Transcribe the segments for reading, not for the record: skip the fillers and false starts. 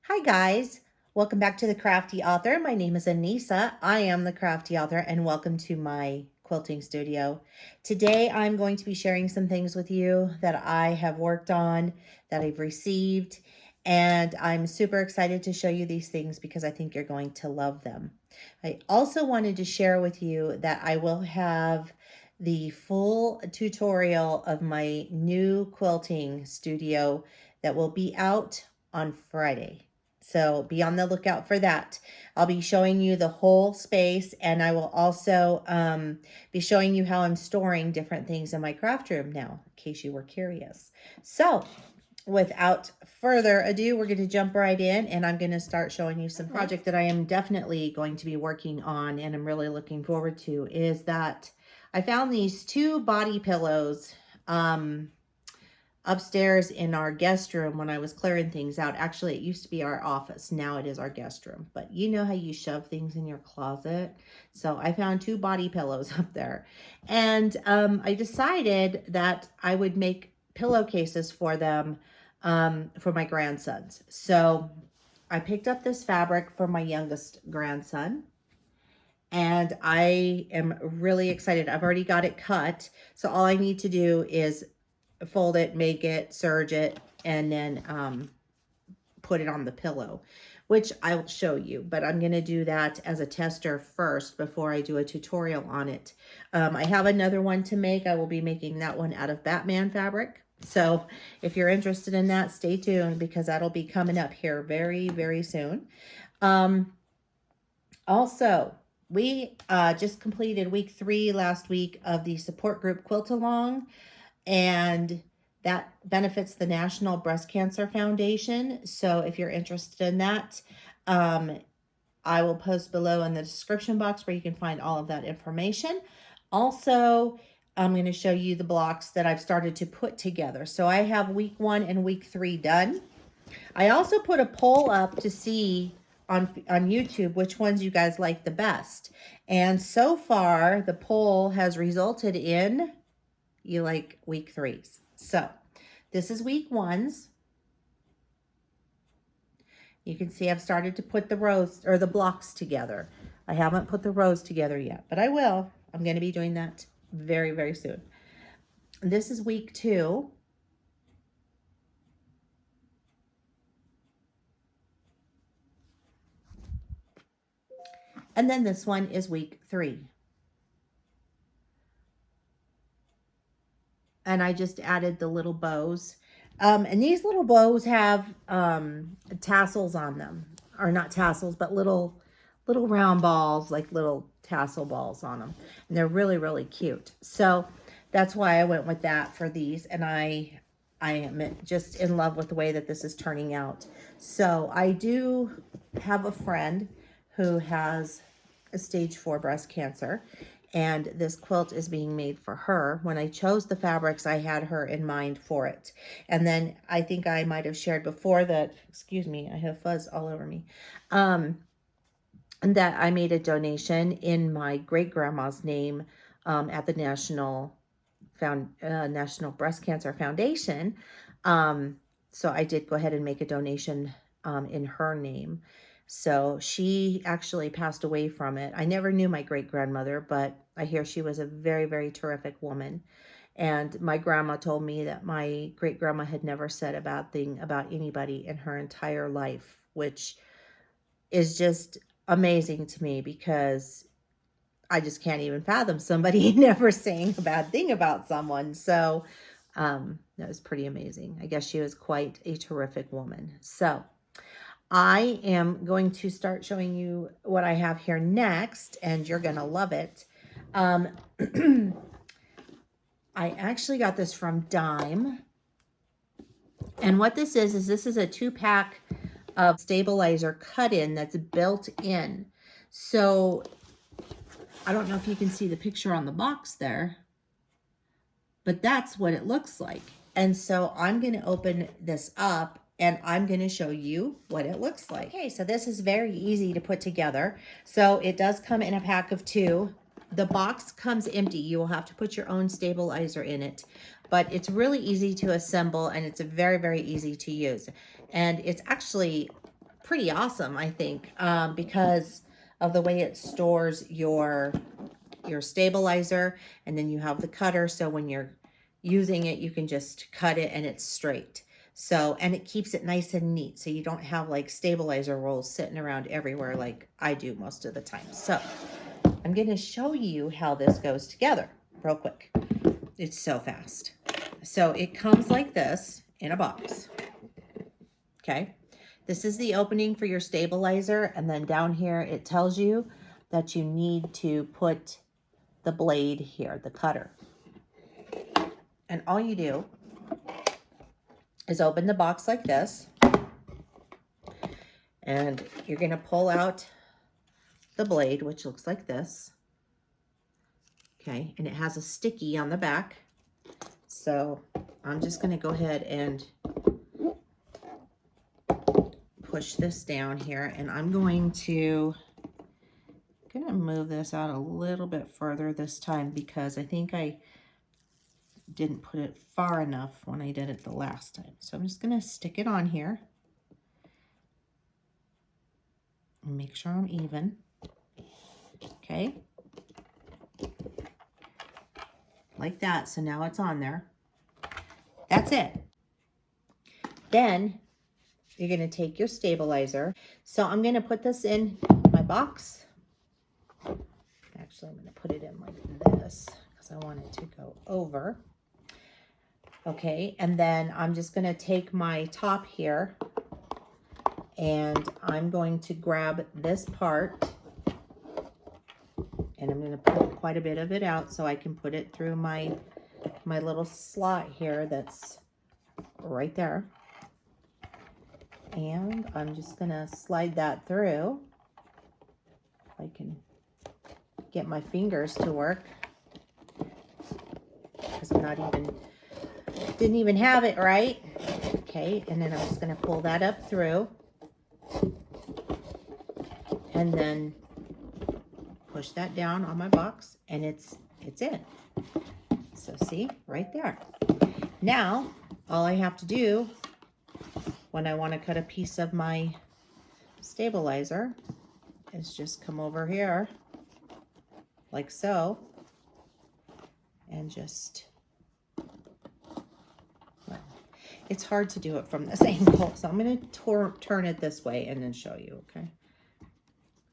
Hi guys, welcome back to the Crafty Author. My name is Anissa. I am the Crafty Author and welcome to my quilting studio. Today I'm going to be sharing some things with you that I have worked on, that I've received, and I'm super excited to show you these things because I think you're going to love them. I also wanted to share with you that I will have the full tutorial of my new quilting studio that will be out on Friday. So be on the lookout for that. I'll be showing you the whole space, and I will also be showing you how I'm storing different things in my craft room now, in case you were curious. So without further ado, we're going to jump right in, and I'm going to start showing you some project that I am definitely going to be working on, and I'm really looking forward to, is that I found these two body pillows upstairs in our guest room when I was clearing things out. Actually, it used to be our office. Now it is our guest room. But you know how you shove things in your closet? So I found two body pillows up there. And I decided that I would make pillowcases for them for my grandsons. So I picked up this fabric for my youngest grandson. And I am really excited. I've already got it cut. So all I need to do is fold it, make it, serge it, and then put it on the pillow, which I'll show you. But I'm going to do that as a tester first before I do a tutorial on it. I have another one to make. I will be making that one out of Batman fabric. So if you're interested in that, stay tuned because that'll be coming up here very, very soon. Also, we just completed week 3 last week of the Support Group Quilt Along, and that benefits the National Breast Cancer Foundation. So if you're interested in that, I will post below in the description box where you can find all of that information. Also, I'm going to show you the blocks that I've started to put together. So I have week 1 and week 3 done. I also put a poll up to see on YouTube which ones you guys like the best. And so far, the poll has resulted in you like week 3s. So this is week 1's. You can see I've started to put the rows or the blocks together. I haven't put the rows together yet, but I will. I'm going to be doing that very, very soon. This is week 2. And then this one is week 3. And I just added the little bows. And these little bows have tassels on them. Or not tassels, but little round balls, like little tassel balls on them. And they're really, really cute. So that's why I went with that for these. And I am just in love with the way that this is turning out. So I do have a friend who has a stage 4 breast cancer, and this quilt is being made for her. When I chose the fabrics, I had her in mind for it. And then I think I might have shared before that, excuse me, I have fuzz all over me, that I made a donation in my great-grandma's name at the National Breast Cancer Foundation. So I did go ahead and make a donation in her name. So she actually passed away from it. I never knew my great-grandmother, but I hear she was a very, very terrific woman. And my grandma told me that my great-grandma had never said a bad thing about anybody in her entire life, which is just amazing to me because I just can't even fathom somebody never saying a bad thing about someone. So that was pretty amazing. I guess she was quite a terrific woman. So I am going to start showing you what I have here next, and you're going to love it. I actually got this from Dime. And what this is this is a 2-pack of Stabiliser cut-in that's built in. So I don't know if you can see the picture on the box there, but that's what it looks like. And so I'm going to open this up and I'm going to show you what it looks like. Okay, so this is very easy to put together. So it does come in a pack of 2. The box comes empty. You will have to put your own stabilizer in it, but it's really easy to assemble and it's very, very easy to use. And it's actually pretty awesome, I think, because of the way it stores your stabilizer, and then you have the cutter, so when you're using it, you can just cut it and it's straight. So, and it keeps it nice and neat, so you don't have like stabilizer rolls sitting around everywhere like I do most of the time. So I'm going to show you how this goes together real quick. It's so fast. So it comes like this in a box. Okay. This is the opening for your stabilizer, and then down here it tells you that you need to put the blade here, the cutter. And all you do is open the box like this, and you're going to pull out the blade, which looks like this. Okay, and it has a sticky on the back. So I'm just going to go ahead and push this down here, and I'm going to move this out a little bit further this time because I think I didn't put it far enough when I did it the last time. So I'm just going to stick it on here and make sure I'm even. Okay. Like that. So now it's on there. That's it. Then you're going to take your stabilizer. So I'm going to put this in my box. Actually, I'm going to put it in like this because I want it to go over. Okay, and then I'm just going to take my top here and I'm going to grab this part, and I'm going to pull quite a bit of it out so I can put it through my little slot here that's right there. And I'm just going to slide that through. If I can get my fingers to work, because I'm didn't even have it right. Okay, and then I'm just going to pull that up through and then push that down on my box, and it's in. So see, right there. Now, all I have to do when I want to cut a piece of my stabilizer is just come over here like so and just, well, it's hard to do it from this angle, so I'm going to turn it this way and then show you, okay?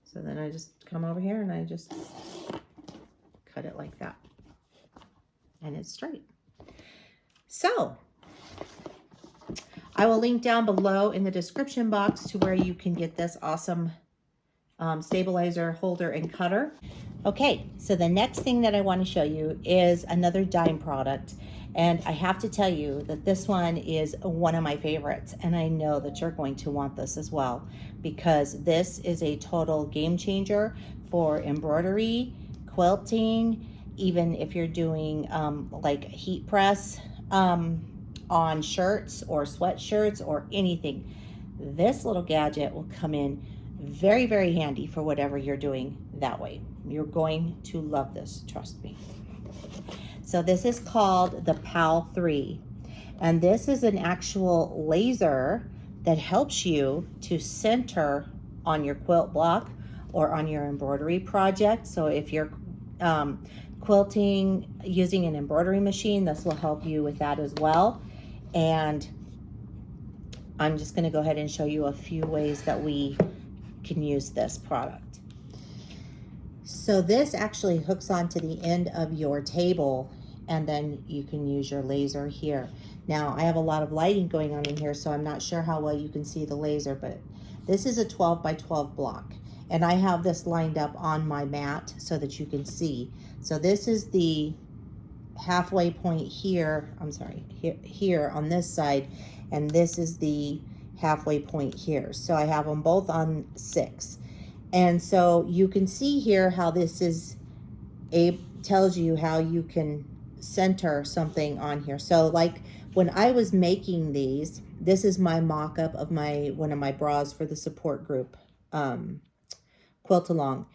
So then I just come over here and I just cut it like that, and it's straight. So I will link down below in the description box to where you can get this awesome stabilizer holder and cutter. Okay, so the next thing that I want to show you is another dime product, and I have to tell you that this one is one of my favorites, and I know that you're going to want this as well, because this is a total game changer for embroidery, quilting, even if you're doing like heat press on shirts or sweatshirts or anything. This little gadget will come in very, very handy for whatever you're doing that way. You're going to love this, trust me. So this is called the PAL 3, and this is an actual laser that helps you to center on your quilt block or on your embroidery project. So if you're quilting using an embroidery machine, this will help you with that as well. And I'm just going to go ahead and show you a few ways that we can use this product. So this actually hooks onto the end of your table, and then you can use your laser here. Now I have a lot of lighting going on in here, so I'm not sure how well you can see the laser, but this is a 12 by 12 block, and I have this lined up on my mat so that you can see. So this is the halfway point here, I'm sorry, here on this side, and this is the halfway point here. So I have them both on 6. And so you can see here how this is tells you how you can center something on here. So like when I was making these, this is my mock-up of one of my bras for the support group Quilt Along.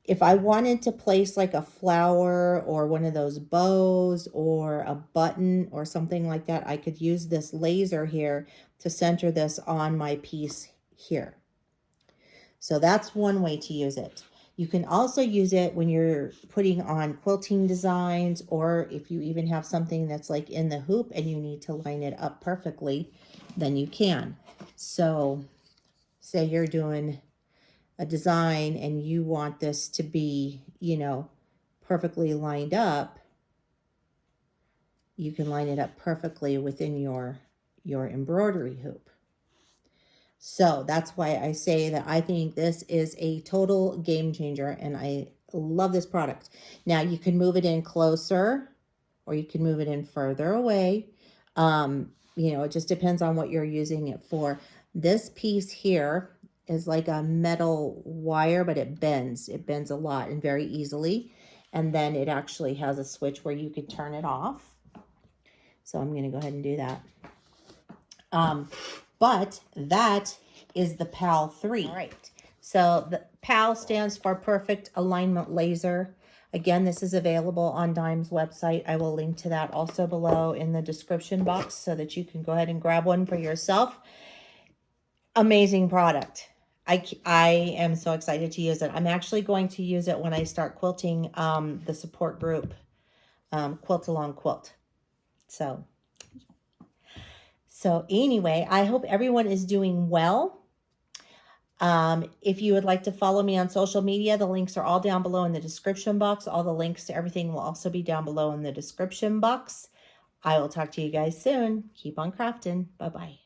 If I wanted to place like a flower or one of those bows or a button or something like that, I could use this laser here to center this on my piece here. So that's one way to use it. You can also use it when you're putting on quilting designs, or if you even have something that's like in the hoop and you need to line it up perfectly, then you can. So say you're doing a design and you want this to be, you know, perfectly lined up, you can line it up perfectly within your embroidery hoop. So that's why I say that I think this is a total game changer, and I love this product. Now you can move it in closer or you can move it in further away. You know, it just depends on what you're using it for. This piece here is like a metal wire, but it bends. It bends a lot and very easily. And then it actually has a switch where you could turn it off. So I'm going to go ahead and do that. But that is the PAL 3. All right. So the PAL stands for Perfect Alignment Laser. Again, this is available on Dime's website. I will link to that also below in the description box so that you can go ahead and grab one for yourself. Amazing product. I am so excited to use it. I'm actually going to use it when I start quilting the support group Quilt Along quilt. So anyway, I hope everyone is doing well. If you would like to follow me on social media, the links are all down below in the description box. All the links to everything will also be down below in the description box. I will talk to you guys soon. Keep on crafting. Bye-bye.